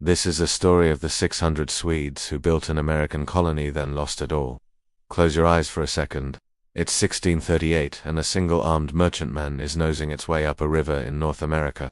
This is a story of the 600 Swedes who built an American colony then lost it all. Close your eyes for a second. It's 1638 and a single-armed merchantman is nosing its way up a river in North America.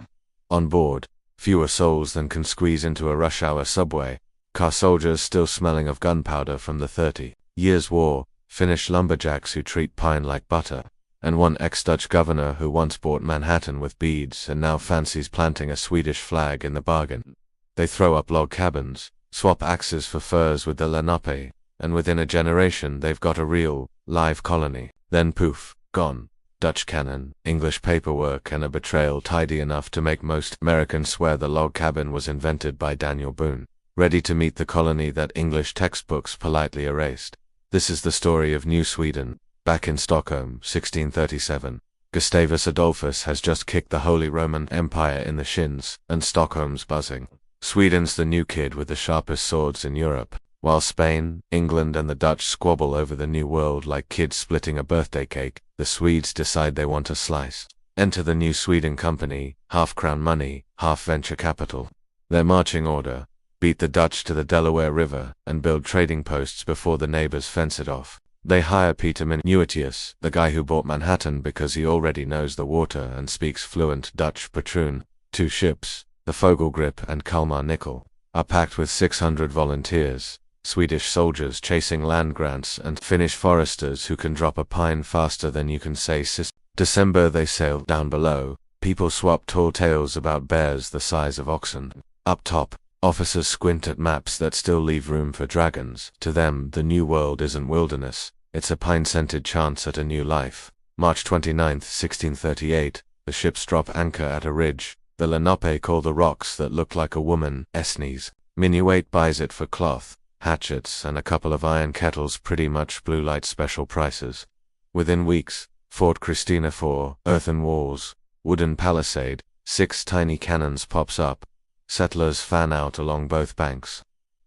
On board, fewer souls than can squeeze into a rush-hour subway, car soldiers still smelling of gunpowder from the 30 Years' War, Finnish lumberjacks who treat pine like butter, and one ex-Dutch governor who once bought Manhattan with beads and now fancies planting a Swedish flag in the bargain. They throw up log cabins, swap axes for furs with the Lenape, and within a generation they've got a real, live colony. Then poof, gone. Dutch cannon, English paperwork, and a betrayal tidy enough to make most Americans swear the log cabin was invented by Daniel Boone, ready to meet the colony that English textbooks politely erased. This is the story of New Sweden. Back in Stockholm, 1637, Gustavus Adolphus has just kicked the Holy Roman Empire in the shins, and Stockholm's buzzing. Sweden's the new kid with the sharpest swords in Europe, while Spain, England, and the Dutch squabble over the New World like kids splitting a birthday cake. The Swedes decide they want a slice. Enter the New Sweden Company, half crown money, half venture capital. Their marching order: beat the Dutch to the Delaware River and build trading posts before the neighbors fence it off. They hire Peter Minuitius, the guy who bought Manhattan because he already knows the water and speaks fluent Dutch patroon. 2 ships, the Fogelgrip and Kalmar Nickel, are packed with 600 volunteers, Swedish soldiers chasing land grants and Finnish foresters who can drop a pine faster than you can say sis. December they sail down below. People swap tall tales about bears the size of oxen. Up top, officers squint at maps that still leave room for dragons. To them, the New World isn't wilderness, it's a pine-scented chance at a new life. March 29, 1638, the ships drop anchor at a ridge. The Lenape call the rocks that look like a woman Esnes. Minuit buys it for cloth, hatchets, and a couple of iron kettles, pretty much blue light special prices. Within weeks, Fort Christina 4, earthen walls, wooden palisade, 6 tiny cannons pops up. Settlers fan out along both banks.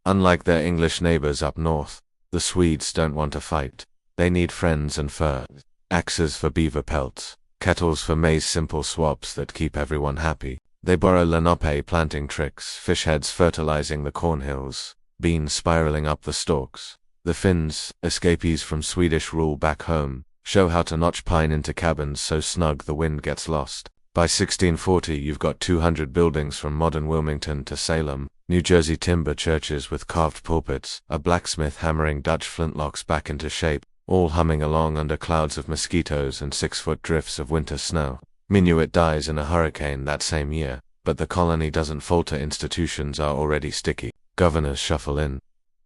Unlike their English neighbors up north, the Swedes don't want to fight. They need friends and fur. Axes for beaver pelts, kettles for maize, simple swaps that keep everyone happy. They borrow Lenape planting tricks, fish heads fertilizing the cornhills, beans spiraling up the stalks. The Finns, escapees from Swedish rule back home, show how to notch pine into cabins so snug the wind gets lost. By 1640 you've got 200 buildings from modern Wilmington to Salem, New Jersey timber churches with carved pulpits, a blacksmith hammering Dutch flintlocks back into shape, all humming along under clouds of mosquitoes and 6-foot drifts of winter snow. Minuit dies in a hurricane that same year, but the colony doesn't falter. Institutions are already sticky. Governors shuffle in.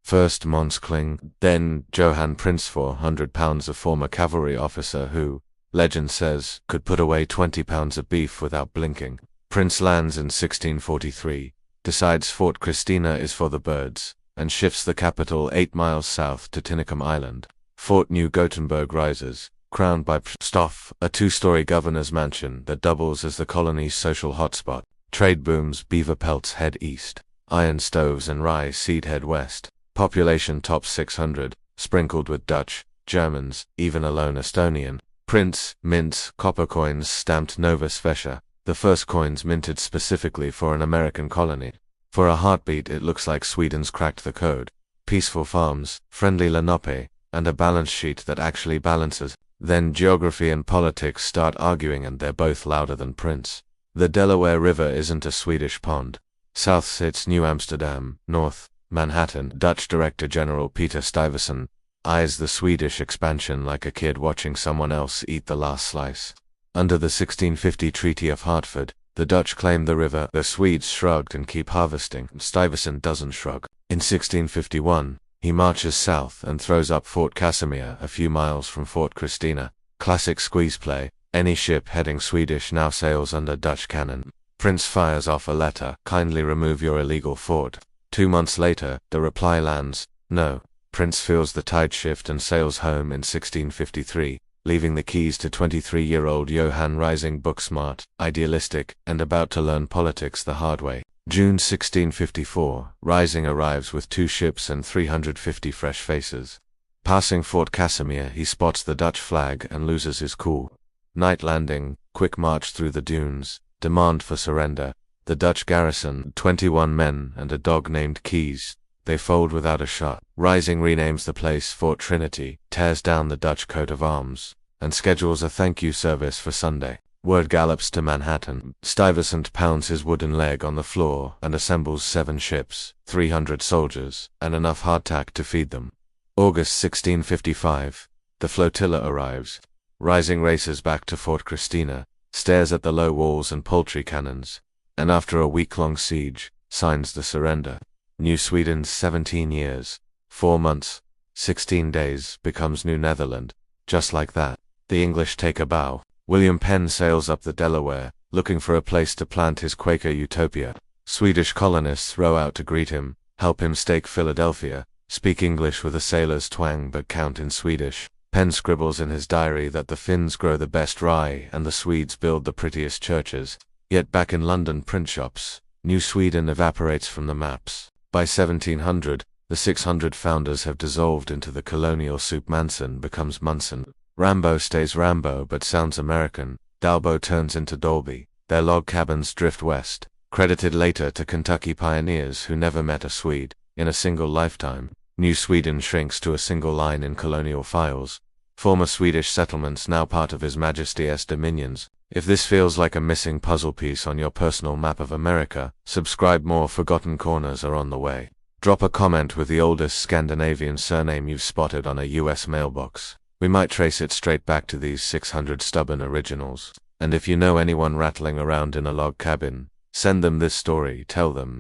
First Mons Kling, then Johann Prince, 400 pounds, a former cavalry officer who, legend says, could put away 20 pounds of beef without blinking. Prince lands in 1643, decides Fort Christina is for the birds, and shifts the capital 8 miles south to Tinicum Island. Fort New Gothenburg rises, crowned by Stoff, a 2-story governor's mansion that doubles as the colony's social hotspot. Trade booms, beaver pelts head east. Iron stoves and rye seed head west. Population tops 600, sprinkled with Dutch, Germans, even a lone Estonian. Prints, mints, copper coins stamped Nova Scotia, the first coins minted specifically for an American colony. For a heartbeat it looks like Sweden's cracked the code. Peaceful farms, friendly Lenape, and a balance sheet that actually balances. Then geography and politics start arguing, and they're both louder than Prince. The Delaware River isn't a Swedish pond. South sits New Amsterdam, north, Manhattan. Dutch Director General Peter Stuyvesant eyes the Swedish expansion like a kid watching someone else eat the last slice. Under the 1650 Treaty of Hartford, the Dutch claim the river. The Swedes shrugged and keep harvesting. Stuyvesant doesn't shrug. In 1651, he marches south and throws up Fort Casimir a few miles from Fort Christina. Classic squeeze play. Any ship heading Swedish now sails under Dutch cannon. Prince fires off a letter: kindly remove your illegal fort. 2 months later, the reply lands: no. Prince feels the tide shift and sails home in 1653, leaving the keys to 23-year-old Johann, rising book-smart, idealistic, and about to learn politics the hard way. June 1654, Rising arrives with 2 ships and 350 fresh faces. Passing Fort Casimir, he spots the Dutch flag and loses his cool. Night landing, quick march through the dunes, demand for surrender. The Dutch garrison, 21 men and a dog named Keys. They fold without a shot. Rising renames the place Fort Trinity, tears down the Dutch coat of arms, and schedules a thank you service for Sunday. Word gallops to Manhattan. Stuyvesant pounds his wooden leg on the floor and assembles 7 ships, 300 soldiers, and enough hardtack to feed them. August 1655. The flotilla arrives. Rising races back to Fort Christina, stares at the low walls and poultry cannons, and after a week-long siege, signs the surrender. New Sweden's 17 years, 4 months, 16 days becomes New Netherland. Just like that, the English take a bow. William Penn sails up the Delaware, looking for a place to plant his Quaker utopia. Swedish colonists row out to greet him, help him stake Philadelphia, speak English with a sailor's twang but count in Swedish. Penn scribbles in his diary that the Finns grow the best rye and the Swedes build the prettiest churches. Yet back in London print shops, New Sweden evaporates from the maps. By 1700, the 600 founders have dissolved into the colonial soup. Manson becomes Munson. Rambo stays Rambo but sounds American. Dalbo turns into Dolby. Their log cabins drift west, credited later to Kentucky pioneers who never met a Swede in a single lifetime. New Sweden shrinks to a single line in colonial files. Former Swedish settlements now part of His Majesty's dominions. If this feels like a missing puzzle piece on your personal map of America, subscribe. More Forgotten Corners are on the way. Drop a comment with the oldest Scandinavian surname you've spotted on a US mailbox. We might trace it straight back to these 600 stubborn originals. And if you know anyone rattling around in a log cabin, send them this story. Tell them